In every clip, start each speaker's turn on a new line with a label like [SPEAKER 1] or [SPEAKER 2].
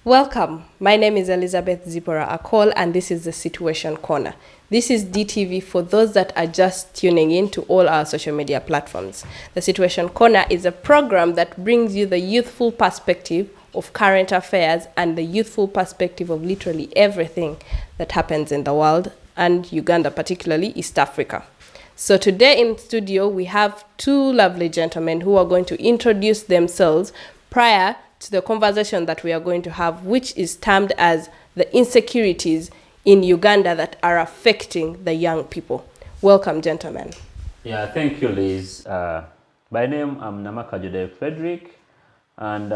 [SPEAKER 1] Welcome. My name is Elizabeth Zipora Akol, and this is the Situation Corner. This is DTV for those that are just tuning in to all our social media platforms. The Situation Corner is a program that brings you the youthful perspective of current affairs and the youthful perspective of literally everything that happens in the world, and Uganda, particularly East Africa. So today in studio, we have two lovely gentlemen who are going to introduce themselves prior to the conversation that we are going to have, which is termed as the insecurities in Uganda that are affecting the young people. Welcome, gentlemen.
[SPEAKER 2] Yeah, thank you, Liz. By name, I'm Namaka Jude Frederick, and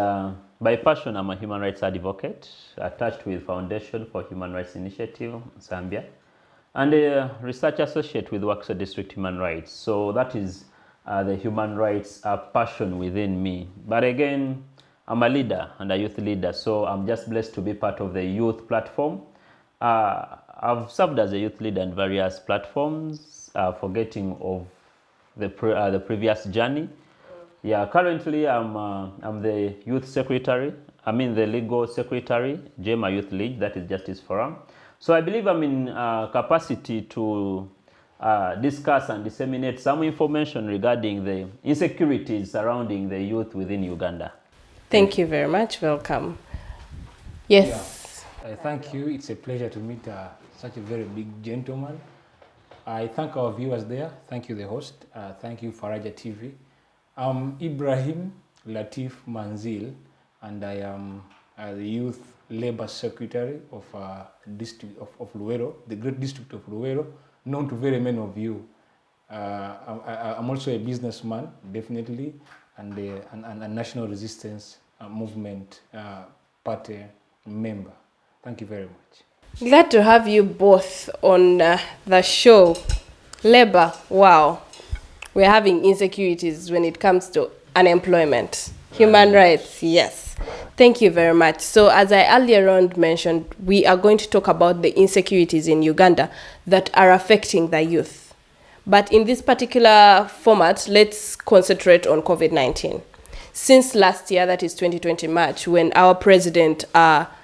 [SPEAKER 2] by passion, I'm a human rights advocate attached with Foundation for Human Rights Initiative, Zambia, and a research associate with Waxo District Human Rights. So that is the human rights passion within me. But again, I'm a leader and a youth leader, so I'm just blessed to be part of the youth platform. I've served as a youth leader in various platforms, forgetting of the previous journey. Yeah, currently I'm the youth secretary. The legal secretary, JMA Youth League, that is Justice Forum. So I believe I'm in capacity to discuss and disseminate some information regarding the insecurities surrounding the youth within Uganda.
[SPEAKER 1] Thank you very much. Welcome. Yes.
[SPEAKER 3] Yeah. Thank you. It's a pleasure to meet such a very big gentleman. I thank our viewers there. Thank you, the host. Thank you, Faraja TV. I'm Ibrahim Latif Manzil, and I am the Youth Labor Secretary of district of Luwero, the great district of Luwero, known to very many of you. I'm also a businessman, definitely, and a national resistance movement party member. Thank you very much.
[SPEAKER 1] Glad to have you both on the show. Labor, wow. We're having insecurities when it comes to unemployment. Human rights, yes. Thank you very much. So as I earlier on mentioned, we are going to talk about the insecurities in Uganda that are affecting the youth. But in this particular format, let's concentrate on COVID-19. Since last year, that is 2020 March, when our president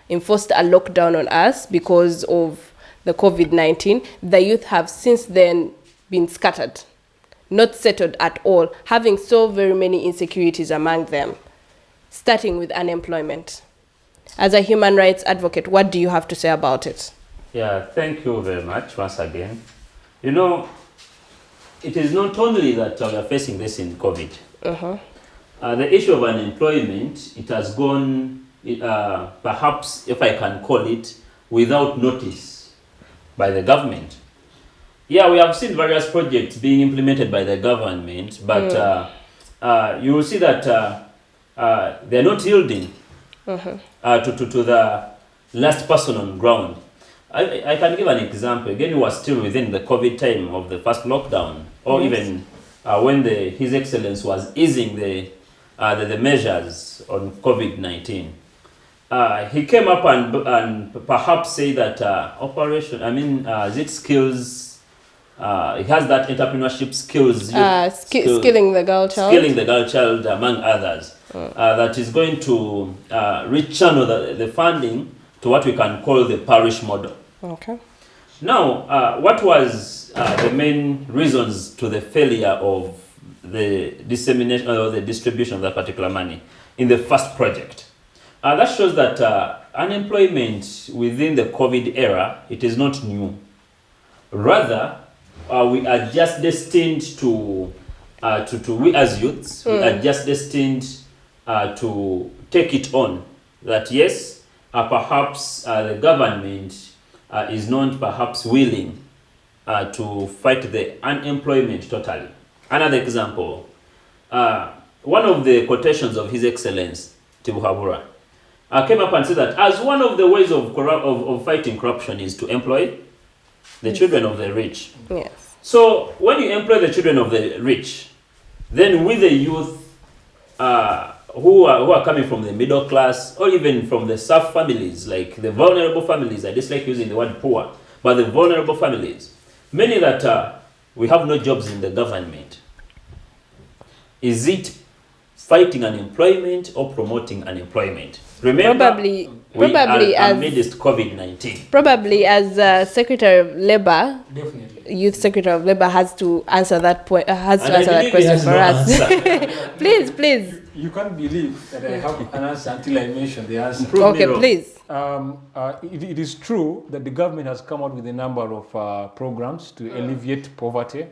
[SPEAKER 1] enforced a lockdown on us because of the COVID-19, the youth have since then been scattered, not settled at all, having so very many insecurities among them, starting with unemployment. As a human rights advocate, what do you have to say about it?
[SPEAKER 2] Yeah, thank you very much once again. You know, it is not only that we are facing this in COVID. The issue of unemployment, it has gone, perhaps, if I can call it, without notice by the government. Yeah, we have seen various projects being implemented by the government, but you will see that they're not yielding to the last person on ground. I can give an example. Again, it was still within the COVID time of the first lockdown, or even when His Excellency was easing the measures on COVID-19. He came up and perhaps say that skills, he has that entrepreneurship skills.
[SPEAKER 1] Skilling the girl child.
[SPEAKER 2] Skilling the girl child, among others. That is going to rechannel the funding to what we can call the parish model.
[SPEAKER 1] Okay.
[SPEAKER 2] Now, what was the main reasons to the failure of the dissemination or the distribution of that particular money in the first project? That shows that unemployment within the COVID era, it is not new. Rather, we are just destined to we as youths, we are just destined to take it on. That yes, perhaps the government is not perhaps willing to fight the unemployment totally. Another example, one of the quotations of His Excellency Tibuhabura came up and said that as one of the ways of fighting corruption is to employ the children of the rich.
[SPEAKER 1] Yes.
[SPEAKER 2] So when you employ the children of the rich, then with the youth who are coming from the middle class or even from the soft families, like the vulnerable families, I dislike using the word poor, but the vulnerable families, many that we have no jobs in the government. Is it fighting unemployment or promoting unemployment. Remember,
[SPEAKER 1] Probably
[SPEAKER 2] we are
[SPEAKER 1] as
[SPEAKER 2] amidst COVID-19.
[SPEAKER 1] Probably as Secretary of Labor,
[SPEAKER 3] Definitely.
[SPEAKER 1] Youth Secretary of Labor has to answer that point. Has to
[SPEAKER 2] And I
[SPEAKER 1] answer that
[SPEAKER 2] believe he
[SPEAKER 1] question
[SPEAKER 2] has
[SPEAKER 1] for
[SPEAKER 2] no
[SPEAKER 1] us.
[SPEAKER 2] answer.
[SPEAKER 1] Please.
[SPEAKER 3] You can't believe that I have an answer until I mention the answer.
[SPEAKER 2] Prove me
[SPEAKER 1] Okay,
[SPEAKER 2] wrong.
[SPEAKER 1] please.
[SPEAKER 3] It is true that the government has come out with a number of programs to alleviate poverty,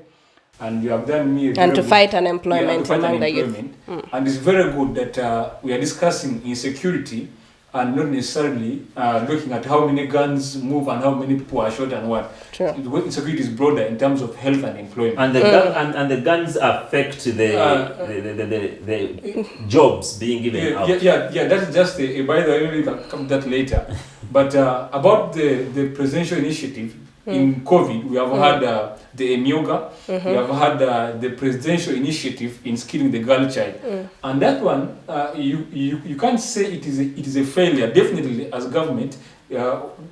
[SPEAKER 3] and you have done me a very
[SPEAKER 1] And to
[SPEAKER 3] good-
[SPEAKER 1] fight
[SPEAKER 3] Yeah,
[SPEAKER 1] unemployment
[SPEAKER 3] to fight
[SPEAKER 1] among the youth.
[SPEAKER 3] unemployment. And it's very good that we are discussing insecurity and not necessarily looking at how many guns move and how many people are shot and what.
[SPEAKER 1] True.
[SPEAKER 3] Insecurity is broader in terms of health and employment.
[SPEAKER 2] And the guns affect the jobs being given out.
[SPEAKER 3] Yeah. That's just by the way, we can come to that later. But about the presidential initiative in COVID, we have had the EMIOGA, we have had the presidential initiative in skilling the girl child, and that one you can't say it is a failure. Definitely, as government,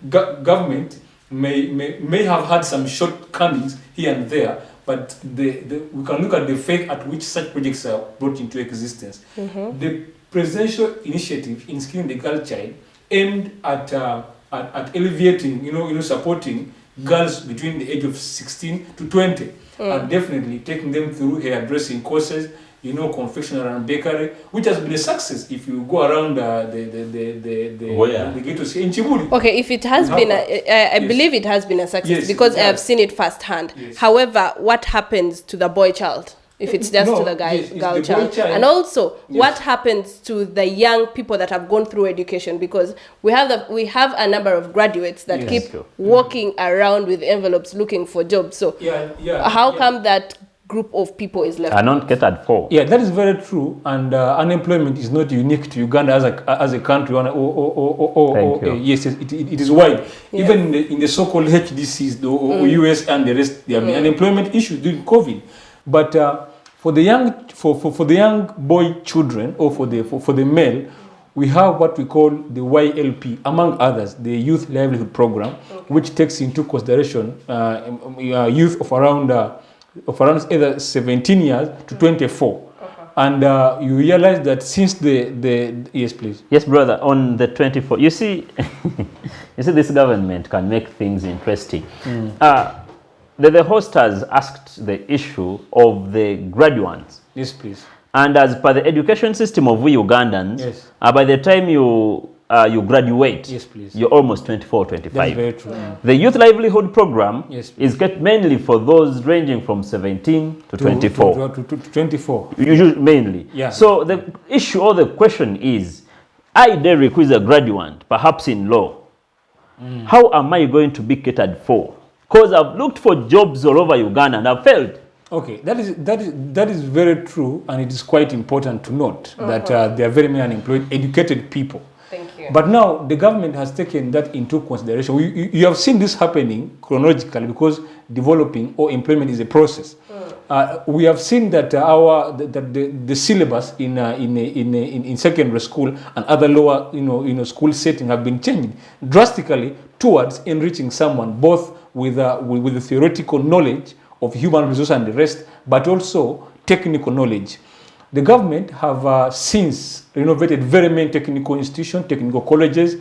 [SPEAKER 3] government may have had some shortcomings here and there. But we can look at the faith at which such projects are brought into existence. The presidential initiative in skilling the girl child aimed at alleviating, supporting girls between the age of 16 to 20, and definitely taking them through hairdressing courses, confectionery and bakery, which has been a success. If you go around the ghettos in Chibuli.
[SPEAKER 1] Okay, if it has been, I believe it has been a success
[SPEAKER 3] Yes,
[SPEAKER 1] because
[SPEAKER 3] it
[SPEAKER 1] I have
[SPEAKER 3] has.
[SPEAKER 1] seen it firsthand.
[SPEAKER 3] Yes.
[SPEAKER 1] However, what happens to the boy child if it's just
[SPEAKER 3] No,
[SPEAKER 1] to the
[SPEAKER 3] yes, it's
[SPEAKER 1] girl
[SPEAKER 3] the boy
[SPEAKER 1] child?
[SPEAKER 3] child.
[SPEAKER 1] And also,
[SPEAKER 3] Yes.
[SPEAKER 1] what happens to the young people that have gone through education? Because we have a number of graduates that
[SPEAKER 3] Yes.
[SPEAKER 1] keep
[SPEAKER 2] Sure.
[SPEAKER 1] walking around with envelopes looking for jobs. So, how come that group of people is left?
[SPEAKER 2] Are not catered for.
[SPEAKER 3] Yeah, that is very true, and unemployment is not unique to Uganda as a country.
[SPEAKER 2] Thank you.
[SPEAKER 3] Yes, it is wide.
[SPEAKER 1] Yeah.
[SPEAKER 3] Even in the so-called HDCs, the US and the rest, there have been unemployment issues during COVID. But for the young boy children, or for the male, we have what we call the YLP, among others, the Youth Livelihood Program, which takes into consideration youth of around either 17 years to 24. And you realize that since yes, please.
[SPEAKER 2] Yes, brother, on the 24th, you see, this government can make things interesting. The host has asked the issue of the graduates.
[SPEAKER 3] Yes, please.
[SPEAKER 2] And as per the education system of we Ugandans,
[SPEAKER 3] Yes.
[SPEAKER 2] by the time you graduate,
[SPEAKER 3] Yes, please.
[SPEAKER 2] you're almost 24, 25.
[SPEAKER 3] That's very true.
[SPEAKER 2] The Youth Livelihood Program
[SPEAKER 3] Yes,
[SPEAKER 2] is kept mainly for those ranging from 17 to 24.
[SPEAKER 3] To 24.
[SPEAKER 2] Usually, mainly.
[SPEAKER 3] Yeah.
[SPEAKER 2] So the issue or the question is, I, Derek, who is a graduate, perhaps in law, how am I going to be catered for? Because I've looked for jobs all over Uganda and I've failed.
[SPEAKER 3] Okay, that is very true, and it is quite important to note that there are very many unemployed, educated people.
[SPEAKER 1] Thank you.
[SPEAKER 3] But now the government has taken that into consideration. You have seen this happening chronologically because developing or employment is a process. We have seen that the syllabus in secondary school and other lower school setting have been changed drastically towards enriching someone both with the theoretical knowledge of human resource and the rest, but also technical knowledge. The government have since renovated very many technical institutions, technical colleges,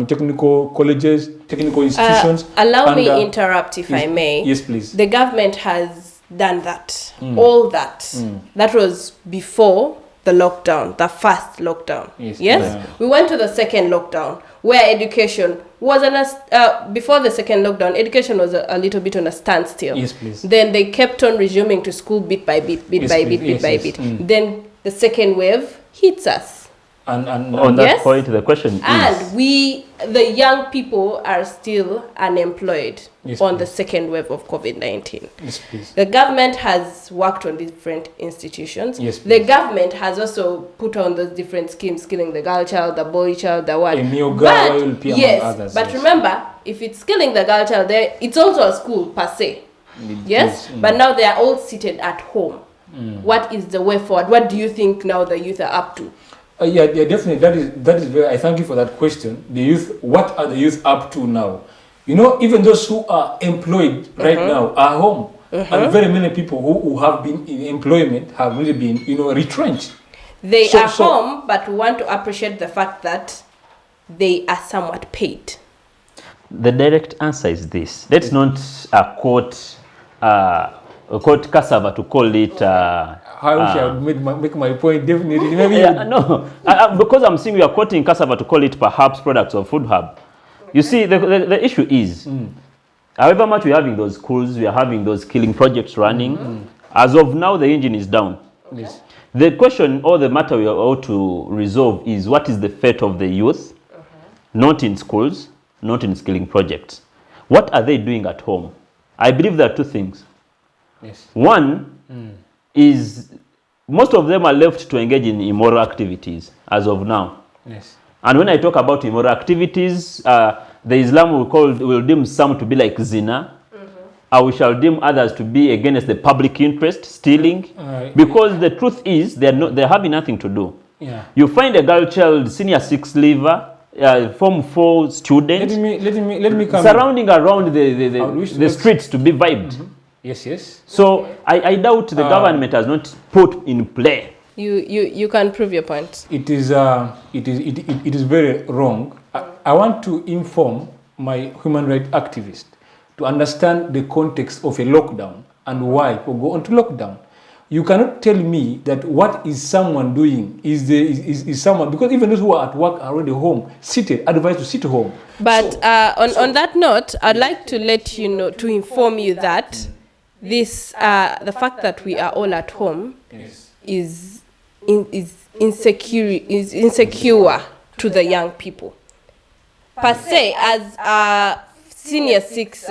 [SPEAKER 3] technical colleges, technical institutions.
[SPEAKER 1] Allow me interrupt if I may.
[SPEAKER 3] Yes, please.
[SPEAKER 1] The government has done that. All that. That was before the lockdown, the first lockdown.
[SPEAKER 3] Yes.
[SPEAKER 1] Yeah. We went to the second lockdown where education was before the second lockdown, education was a little bit on a standstill.
[SPEAKER 3] Yes, please.
[SPEAKER 1] Then they kept on resuming to school bit by bit. Then the second wave hits us.
[SPEAKER 3] And
[SPEAKER 2] On that
[SPEAKER 1] Yes.
[SPEAKER 2] point, the question is,
[SPEAKER 1] And the young people are still unemployed
[SPEAKER 3] Yes,
[SPEAKER 1] on the
[SPEAKER 3] please.
[SPEAKER 1] second wave of COVID-19.
[SPEAKER 3] yes, please.
[SPEAKER 1] The government has worked on different institutions.
[SPEAKER 3] Yes,
[SPEAKER 1] the
[SPEAKER 3] please.
[SPEAKER 1] government has also put on those different schemes, skilling the girl child, the boy child, the what.
[SPEAKER 3] EMIOGA,
[SPEAKER 1] But,
[SPEAKER 3] YLP, among
[SPEAKER 1] yes,
[SPEAKER 3] others,
[SPEAKER 1] but
[SPEAKER 3] yes.
[SPEAKER 1] remember, if it's skilling the girl child, it's also a school per se. Yes, but now they are all seated at home. What is the way forward? What do you think now the youth are up to?
[SPEAKER 3] Yeah, definitely. That is very. I thank you for that question. The youth. What are the youth up to now? Even those who are employed right now are home. and very many people who have been in employment have really been, retrenched.
[SPEAKER 1] They are home, but we want to appreciate the fact that they are somewhat paid.
[SPEAKER 2] The direct answer is this. Let's not quote cassava to call it.
[SPEAKER 3] I wish I would make my point definitely. Maybe
[SPEAKER 2] no, because I'm seeing you are quoting cassava to call it perhaps products of Food Hub. You see, the issue is, however much we're having those schools, we are having those killing projects running. As of now, the engine is down.
[SPEAKER 3] Yes.
[SPEAKER 2] The question or the matter we are ought to resolve is what is the fate of the youth, not in schools, not in skilling projects. What are they doing at home? I believe there are two things.
[SPEAKER 3] Yes.
[SPEAKER 2] One is most of them are left to engage in immoral activities as of now.
[SPEAKER 3] Yes.
[SPEAKER 2] And when I talk about immoral activities, the Islam will deem some to be like zina. We shall deem others to be against the public interest, stealing. Because the truth is, they're having nothing to do.
[SPEAKER 3] Yeah.
[SPEAKER 2] You find a girl child, senior 6 leaver, Form 4 student,
[SPEAKER 3] let me come
[SPEAKER 2] surrounding around the streets to be vibed.
[SPEAKER 3] Yes.
[SPEAKER 2] So I doubt the government has not put in play.
[SPEAKER 1] You can prove your point.
[SPEAKER 3] It is very wrong. I want to inform my human rights activists to understand the context of a lockdown and why we go on to lockdown. You cannot tell me that what is someone doing is someone, because even those who are at work are already home, advised to sit home.
[SPEAKER 1] But on that note, I'd like to let you know, to inform you that this the fact that we are all at home is insecure to the young people. Per se, as a senior 6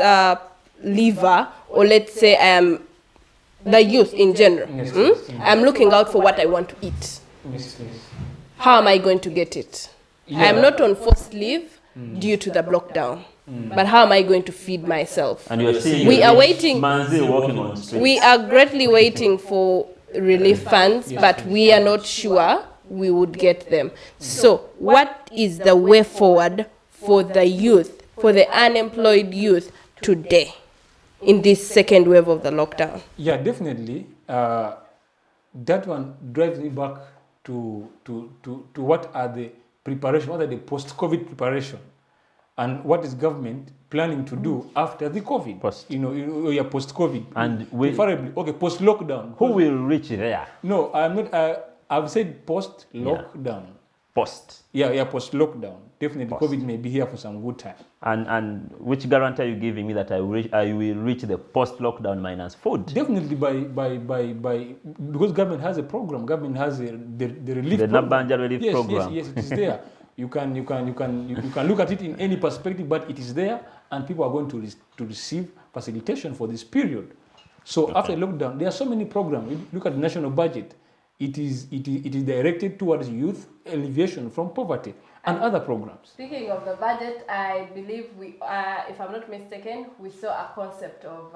[SPEAKER 1] leaver, or let's say the youth in general, I'm looking out for what I want to eat. How am I going to get it? I'm not on forced leave due to the lockdown. But how am I going to feed myself?
[SPEAKER 2] And you're seeing
[SPEAKER 1] we are waiting.
[SPEAKER 2] Walking on streets.
[SPEAKER 1] We are greatly waiting for relief funds, but we are not sure we would get them. So what is the way forward for the youth, for the unemployed youth today in this second wave of the lockdown?
[SPEAKER 3] Yeah, definitely. That one drives me back to what are the preparation, what are the post-COVID preparation, and what is government planning to do after the COVID? Post-COVID.
[SPEAKER 2] And
[SPEAKER 3] preferably, post-lockdown.
[SPEAKER 2] Who will reach there?
[SPEAKER 3] No, I'm not. I've said post-lockdown.
[SPEAKER 2] Yeah. Post.
[SPEAKER 3] Yeah, post-lockdown. Definitely,
[SPEAKER 2] Post.
[SPEAKER 3] COVID may be here for some good time.
[SPEAKER 2] And which guarantee are you giving me that I will reach the post-lockdown minus food?
[SPEAKER 3] Definitely by because government has a program. Government has the relief.
[SPEAKER 2] The
[SPEAKER 3] program.
[SPEAKER 2] Nabanja relief program.
[SPEAKER 3] Yes, it is there. You can look at it in any perspective, but it is there, and people are going to receive facilitation for this period. So after lockdown, there are so many programs. You look at the national budget. It is directed towards youth alleviation from poverty and other programs.
[SPEAKER 1] Speaking of the budget, I believe we, if I'm not mistaken, we saw a concept of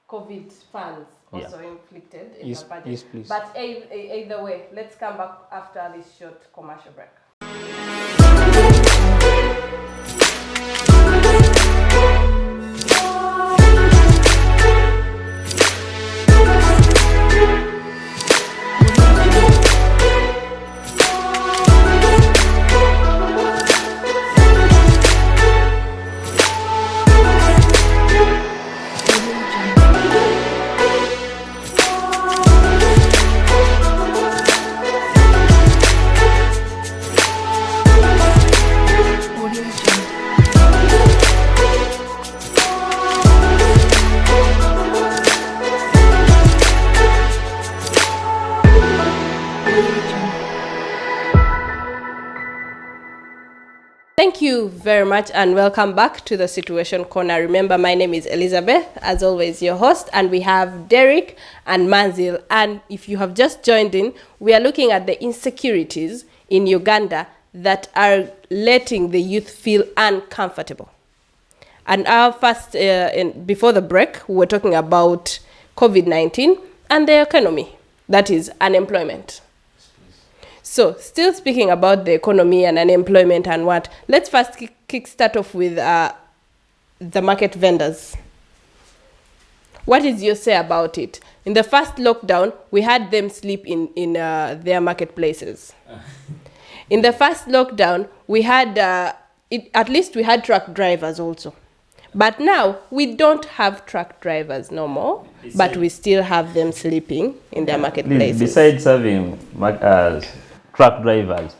[SPEAKER 1] COVID funds also inflicted in the budget.
[SPEAKER 3] Yes, please.
[SPEAKER 1] But either way, let's come back after this short commercial break. Thank you very much and welcome back to the Situation Corner. Remember, my name is Elizabeth, as always your host, and we have Derek and Manzil. And if you have just joined in, we are looking at the insecurities in Uganda that are letting the youth feel uncomfortable. And our first, before the break, we were talking about COVID-19 and the economy, that is unemployment. So, still speaking about the economy and unemployment and what, let's first kickstart off with the market vendors. What is your say about it? In the first lockdown, we had them sleep in their marketplaces. In the first lockdown, we had, at least we had truck drivers also. But now, we don't have truck drivers no more, but we still have them sleeping in their marketplaces.
[SPEAKER 2] Besides having truck drivers,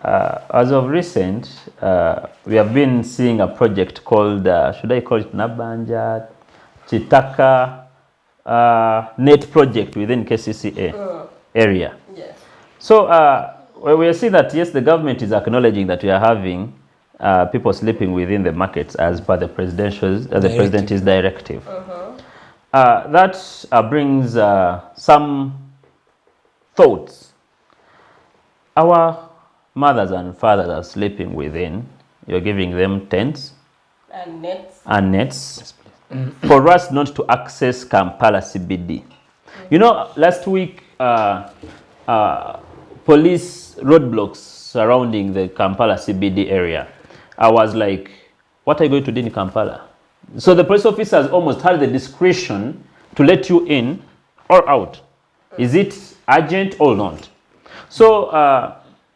[SPEAKER 2] as of recent, we have been seeing a project called, should I call it Nabanja, Chitaka Net Project within KCCA area.
[SPEAKER 1] Yes.
[SPEAKER 2] So we see that, yes, the government is acknowledging that we are having people sleeping within the markets as per the president's directive. That brings some thoughts. Our mothers and fathers are sleeping within. You're giving them tents and nets for us not to access Kampala CBD. You know, last week, police roadblocks surrounding the Kampala CBD area. I was like, what are you going to do in Kampala? So the police officers almost had the discretion to let you in or out. Is it urgent or not? So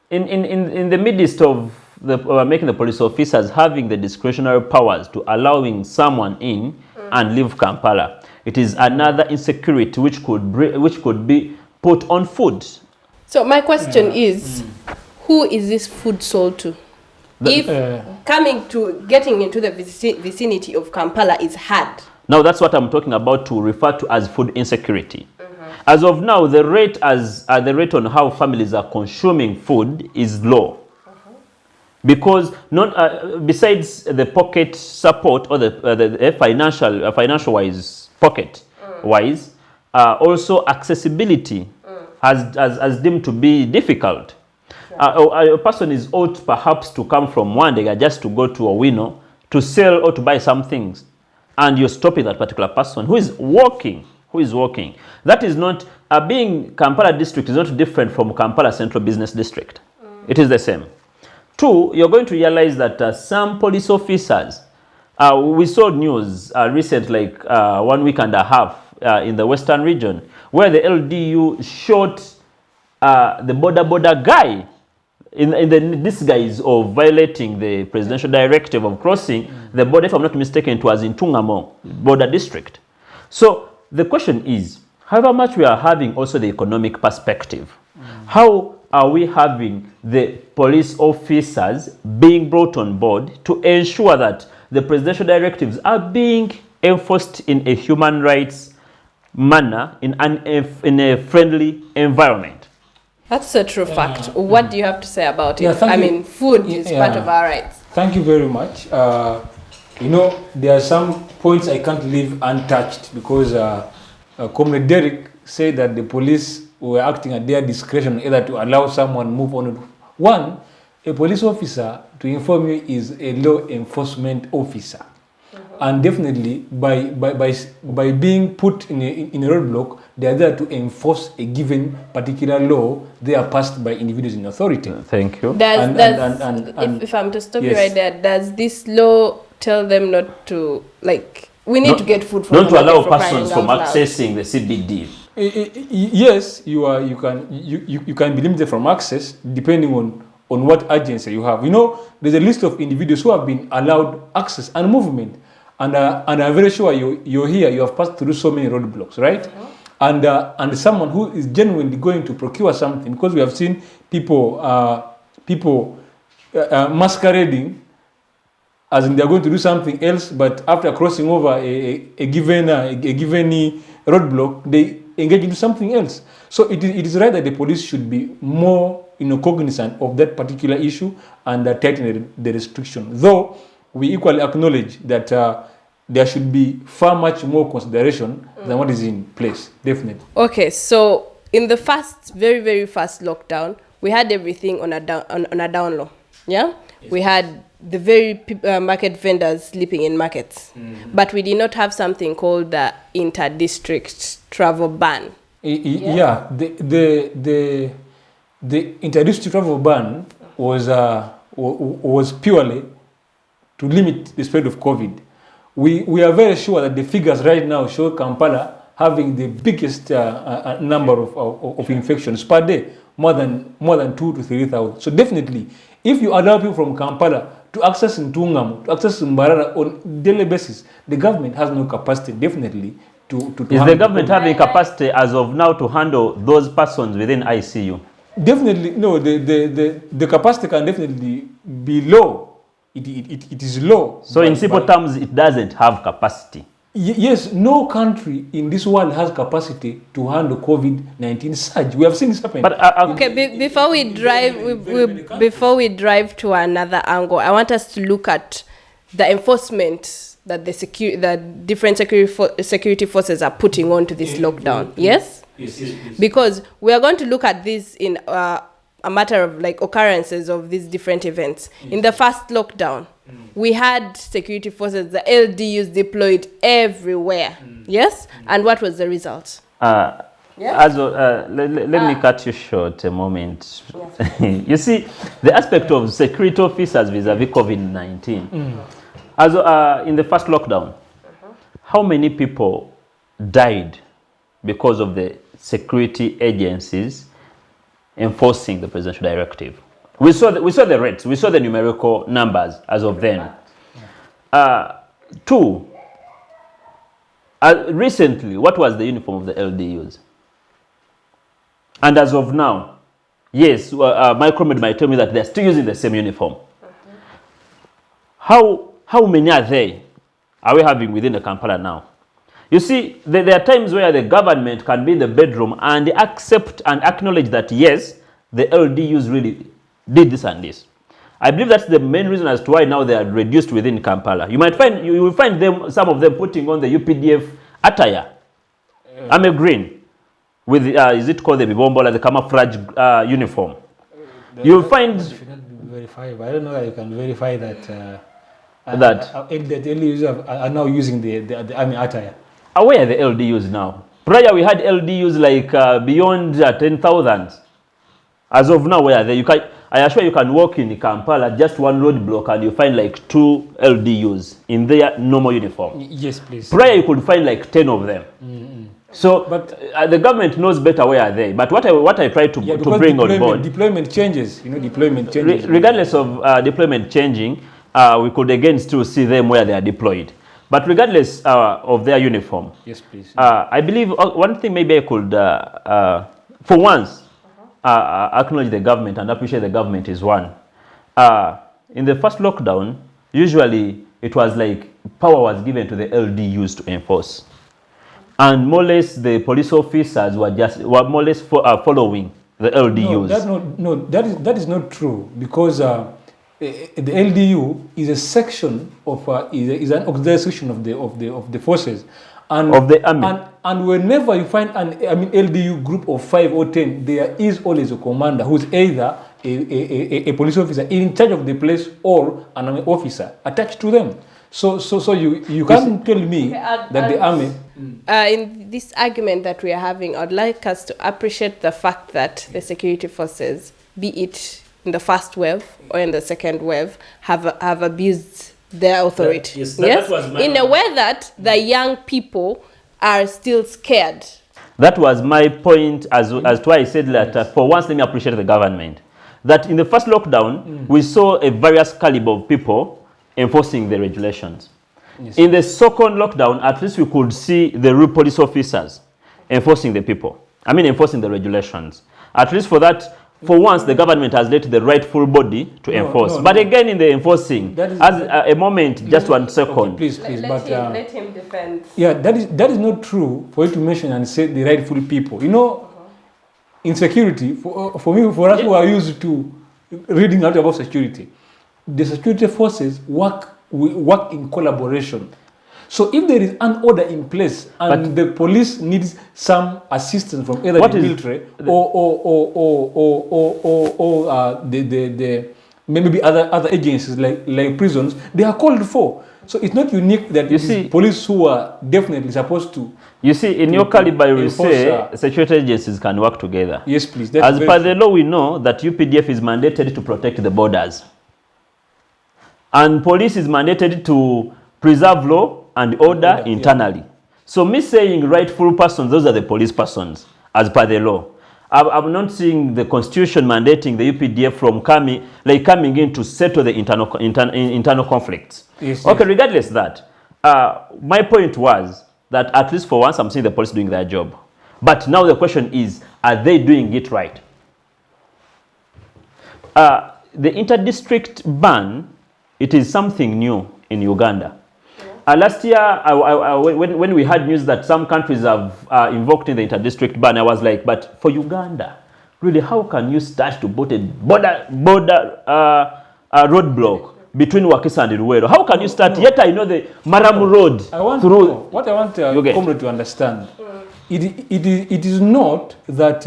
[SPEAKER 2] in the midst of making the police officers having the discretionary powers to allowing someone in and leave Kampala, it is another insecurity which could be put on food.
[SPEAKER 1] So my question is, who is this food sold to? If getting into the vicinity of Kampala is hard.
[SPEAKER 2] Now that's what I'm talking about to refer to as food insecurity. As of now, the rate on how families are consuming food is low. Because besides the pocket support or the financial wise pocket wise, also accessibility has deemed to be difficult. A person is ought perhaps to come from Wandega just to go to Owino to sell or to buy some things, and you're stopping that particular person who is walking. That is not, being Kampala district is not different from Kampala Central Business District. It is the same. Two, you're going to realize that some police officers, we saw news recent, like 1 week and a half in the Western region, where the LDU shot the border guy in the disguise of violating the presidential directive of crossing the border. If I'm not mistaken, it was in Tungamo border district. So the question is, however much we are having also the economic perspective, how are we having the police officers being brought on board to ensure that the presidential directives are being enforced in a human rights manner, in a friendly environment?
[SPEAKER 1] That's a true fact. What do you have to say about it?
[SPEAKER 3] Yeah,
[SPEAKER 1] I mean, food is part of our rights.
[SPEAKER 3] Thank you very much. You know, there are some points I can't leave untouched because Comrade Derek said that the police were acting at their discretion either to allow someone move on. One, a police officer, to inform you, is a law enforcement officer. And definitely, by being put in a roadblock, they are there to enforce a given particular law they are passed by individuals in authority.
[SPEAKER 2] Thank you.
[SPEAKER 1] If I'm to stop you right there, does this law tell them not to, like, we need to get food from
[SPEAKER 2] not to allow persons from accessing the CBD?
[SPEAKER 3] Yes, you can be limited from access depending on what agency you have. You know, there's a list of individuals who have been allowed access and movement. And I'm very sure you're here, you have passed through so many roadblocks, right? And someone who is genuinely going to procure something, because we have seen people masquerading as in they're going to do something else, but after crossing over a given roadblock, they engage into something else. So it is right that the police should be more cognizant of that particular issue and tighten the restriction. Though we equally acknowledge that there should be far much more consideration than what is in place, definitely.
[SPEAKER 1] Okay, so in the very, very first lockdown, we had everything on a down low, yeah? Yes. We had the very market vendors sleeping in markets, but we did not have something called the inter-district travel ban.
[SPEAKER 3] Yeah, the inter-district travel ban was purely to limit the spread of COVID. we are very sure that the figures right now show Kampala having the biggest number of infections per day, more than 2 to 3,000. So definitely, if you allow people from Kampala to access Ntungamo, to access Mbarara on daily basis, the government has no capacity, definitely, to
[SPEAKER 2] Is the government having capacity as of now to handle those persons within ICU?
[SPEAKER 3] Definitely, no, the capacity can definitely be low. It is low.
[SPEAKER 2] So in simple terms, it doesn't have capacity.
[SPEAKER 3] Yes, no country in this world has capacity to handle COVID-19 surge. We have seen this happen.
[SPEAKER 2] But
[SPEAKER 1] okay, before we drive to another angle, I want us to look at the enforcement that the different security forces are putting on to this lockdown. Yes?
[SPEAKER 3] Yes.
[SPEAKER 1] Because we are going to look at this in a matter of like occurrences of these different events. Yes. In the first lockdown, we had security forces, the LDUs deployed everywhere. Yes? And what was the result?
[SPEAKER 2] Let me cut you short a moment. Yes. You see, the aspect of security officers vis-a-vis COVID-19. As in the first lockdown, how many people died because of the security agencies enforcing the presidential directive? We saw the rates, we saw the numerical numbers as of then. Two, recently, what was the uniform of the LDUs? And as of now, yes, Micromed might tell me that they're still using the same uniform. How many are we having within the Kampala now? You see, there are times where the government can be in the bedroom and they accept and acknowledge that, yes, the LDUs really did this and this. I believe that's the main reason as to why now they are reduced within Kampala. You will find them, some of them putting on the UPDF attire. I'm a green with, is it called the Bibombola, the camouflage uniform. You'll find...
[SPEAKER 3] should not be verifiable. I don't know that you can verify that.
[SPEAKER 2] That
[SPEAKER 3] the LDUs are now using the army attire.
[SPEAKER 2] Where are the LDUs now? Prior we had LDUs like beyond 10,000. As of now, where are they? I assure you can walk in Kampala, just one road block, and you find like 2 LDUs in their normal uniform.
[SPEAKER 3] Yes, please.
[SPEAKER 2] Prior you could find like 10 of them. So, but the government knows better where are they. But what I try to bring on board,
[SPEAKER 3] deployment changes. Deployment changes.
[SPEAKER 2] Regardless of deployment changing, we could again still see them where they are deployed. But regardless of their uniform,
[SPEAKER 3] yes, please.
[SPEAKER 2] I believe one thing maybe I could, for once, acknowledge the government and appreciate the government is one. In the first lockdown, usually it was like power was given to the LDUs to enforce. And more or less the police officers were more or less following the LDUs.
[SPEAKER 3] That is not true, because the LDU is a section of is an auxiliary section of the forces, and
[SPEAKER 2] of the army.
[SPEAKER 3] And whenever you find an LDU group of 5 or 10, there is always a commander who's either a police officer in charge of the place or an army officer attached to them. So you can't tell me that the army.
[SPEAKER 1] In this argument that we are having, I'd like us to appreciate the fact that the security forces, be it in the first wave or in the second wave, have abused their authority. That was in a way that the young people are still scared.
[SPEAKER 2] That was my point as to why I said that for once let me appreciate the government. That in the first lockdown, we saw a various caliber of people enforcing the regulations. Yes. In the second lockdown, at least we could see the real police officers enforcing enforcing the regulations. At least for that, for once, the government has let the rightful body to enforce. But again, in the enforcing, a moment, just 1 second.
[SPEAKER 3] Okay, please,
[SPEAKER 1] let him defend.
[SPEAKER 3] Yeah, that is not true for you to mention and say the rightful people. Insecurity, for us who are used to reading out about security, the security forces work in collaboration. So if there is an order in place and the police needs some assistance from either the military or maybe other agencies like prisons, they are called for. So it's not unique that it is police who are definitely supposed to.
[SPEAKER 2] You see, in your caliber, you say security agencies can work together.
[SPEAKER 3] Yes, please.
[SPEAKER 2] As per the law, we know that UPDF is mandated to protect the borders. And police is mandated to preserve law and order internally. So me saying rightful persons, those are the police persons as per the law. I'm not seeing the constitution mandating the UPDF from coming in to settle the internal conflicts.
[SPEAKER 3] Yes,
[SPEAKER 2] okay, regardless of that, my point was that at least for once I'm seeing the police doing their job. But now the question is, are they doing it right? The inter-district ban, it is something new in Uganda. Last year, when we had news that some countries have invoked in the inter-district ban, I was like, but for Uganda, really, how can you start to put a border roadblock between Wakisa and Ruwero? How can you start? Yet I know the Maramu Road
[SPEAKER 3] What I want Comrade to understand, it is not that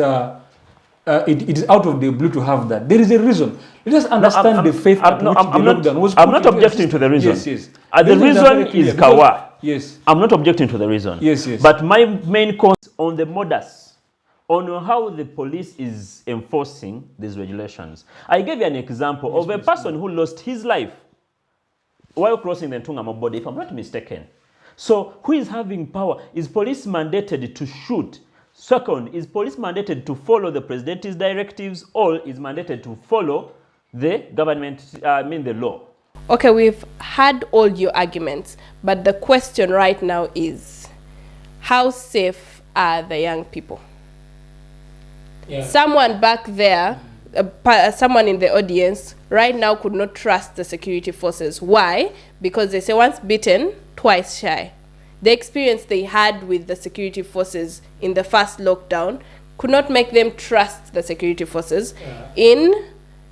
[SPEAKER 3] it is out of the blue to have that. There is a reason. Let us understand the faith at which the lockdown was put
[SPEAKER 2] I'm not objecting to the reason.
[SPEAKER 3] Yes, yes.
[SPEAKER 2] The reason is Kawa.
[SPEAKER 3] Yes.
[SPEAKER 2] I'm not objecting to the reason.
[SPEAKER 3] Yes, yes.
[SPEAKER 2] But my main concern on the modus, on how the police is enforcing these regulations. I gave you an example of a person who lost his life while crossing the Ntungamo border, if I'm not mistaken. So who is having power? Is police mandated to shoot? Second, is police mandated to follow the president's directives, or is mandated to follow the government, the law?
[SPEAKER 1] Okay, we've had all your arguments, but the question right now is, how safe are the young people? Yeah. Someone back there, someone in the audience right now could not trust the security forces. Why? Because they say once bitten, twice shy. The experience they had with the security forces in the first lockdown could not make them trust the security forces in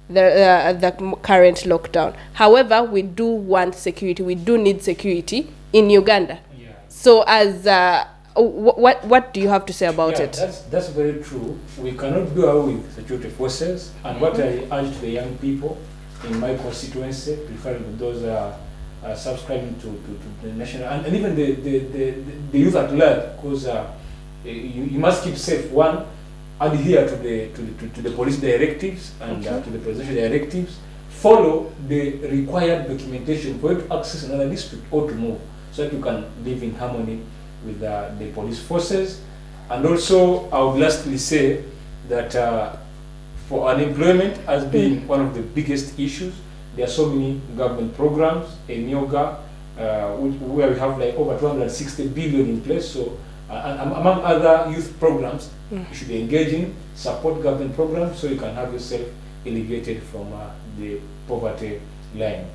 [SPEAKER 1] the current lockdown. However, we do want security. We do need security in Uganda. Yeah. So, as what do you have to say about it?
[SPEAKER 3] That's very true. We cannot do away with security forces. And what I urge to the young people in my constituency, preferably those subscribing to the national and even the youth at large, because you must keep safe. One, adhere to the police directives and to the presidential directives. Follow the required documentation for you to access another district or to move, so that you can live in harmony with the police forces. And also, I would lastly say that for unemployment has been one of the biggest issues. There are so many government programs in Yoga, where we have like over 260 billion in place. So, among other youth programs, you should be engaging, support government programs, so you can have yourself alleviated from the poverty line.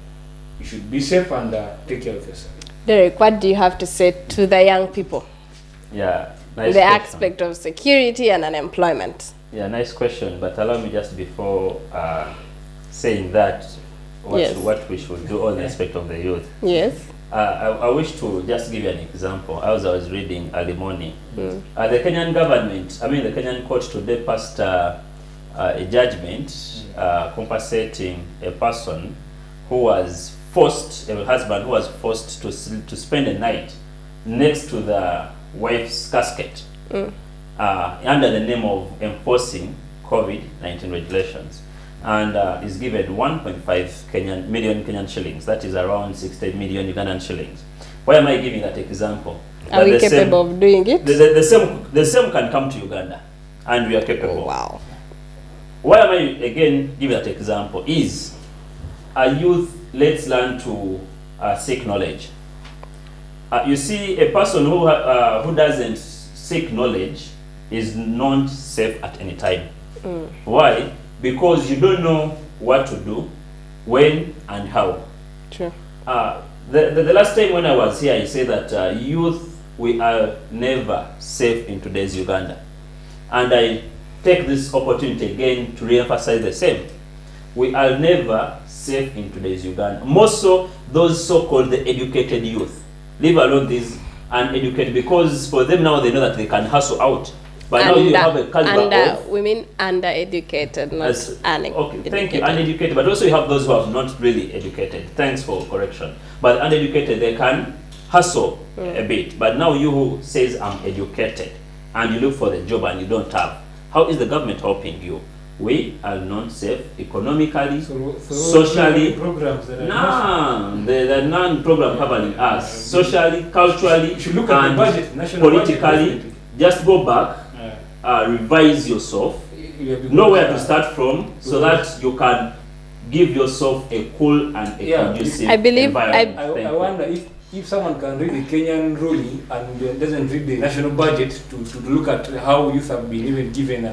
[SPEAKER 3] You should be safe and take care of yourself.
[SPEAKER 1] Derek, what do you have to say to the young people?
[SPEAKER 2] Yeah, nice
[SPEAKER 1] the
[SPEAKER 2] question.
[SPEAKER 1] Aspect of security and unemployment.
[SPEAKER 2] Yeah, nice question. But allow me just before saying that, what we should do on the aspect of the youth.
[SPEAKER 1] Yes.
[SPEAKER 2] I wish to just give you an example. As I was reading early morning, the Kenyan government, the Kenyan court today passed a judgment compensating a person who was forced, a husband who was forced to spend a night next to the wife's casket under the name of enforcing COVID-19 regulations. And is given 1.5 million Kenyan shillings. That is around 60 million Ugandan shillings. Why am I giving that example?
[SPEAKER 1] Are we capable of doing it?
[SPEAKER 2] The same can come to Uganda, and we are capable.
[SPEAKER 1] Oh, wow.
[SPEAKER 2] Why am I again giving that example? Is a youth, let's learn to seek knowledge. You see, a person who doesn't seek knowledge is not safe at any time. Why? Because you don't know what to do, when and how.
[SPEAKER 1] Sure.
[SPEAKER 2] The last time when I was here, I said that youth, we are never safe in today's Uganda. And I take this opportunity again to re-emphasize the same. We are never safe in today's Uganda. More so, those so-called the educated youth. Leave alone these uneducated, because for them now they know that they can hustle out. But now you have a caliber of...
[SPEAKER 1] We mean undereducated, not uneducated.
[SPEAKER 2] Okay, thank you. Uneducated, but also you have those who are not really educated. Thanks for correction. But uneducated, they can hustle a bit. But now you who says I'm educated and you look for the job and you don't have, how is the government helping you? we are not safe economically,
[SPEAKER 3] So
[SPEAKER 2] socially.
[SPEAKER 3] programs that are
[SPEAKER 2] There are none program covering us socially, culturally,
[SPEAKER 3] you should look at the
[SPEAKER 2] and
[SPEAKER 3] budget, national
[SPEAKER 2] politically.
[SPEAKER 3] budget,
[SPEAKER 2] Just go back, revise yourself, know where to start from, so that you can give yourself a cool and a conducive
[SPEAKER 1] I believe-
[SPEAKER 2] environment.
[SPEAKER 3] I wonder if someone can read the Kenyan ruling and doesn't read the national budget to look at how youth have been even given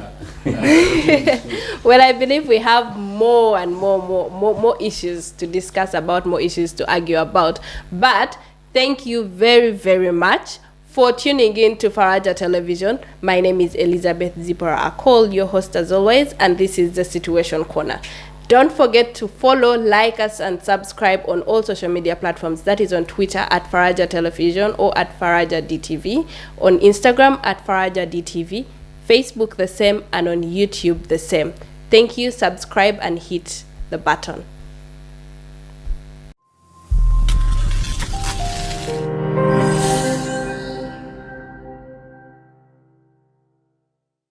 [SPEAKER 1] Well, I believe we have more and more issues to discuss about, more issues to argue about. But thank you very, very much for tuning in to Faraja Television. My name is Elizabeth Zipora Akol, your host as always, and this is the Situation Corner. Don't forget to follow, like us, and subscribe on all social media platforms. That is on Twitter at Faraja Television or at Faraja DTV, on Instagram at Faraja DTV, Facebook the same, and on YouTube the same. Thank you, subscribe, and hit the button.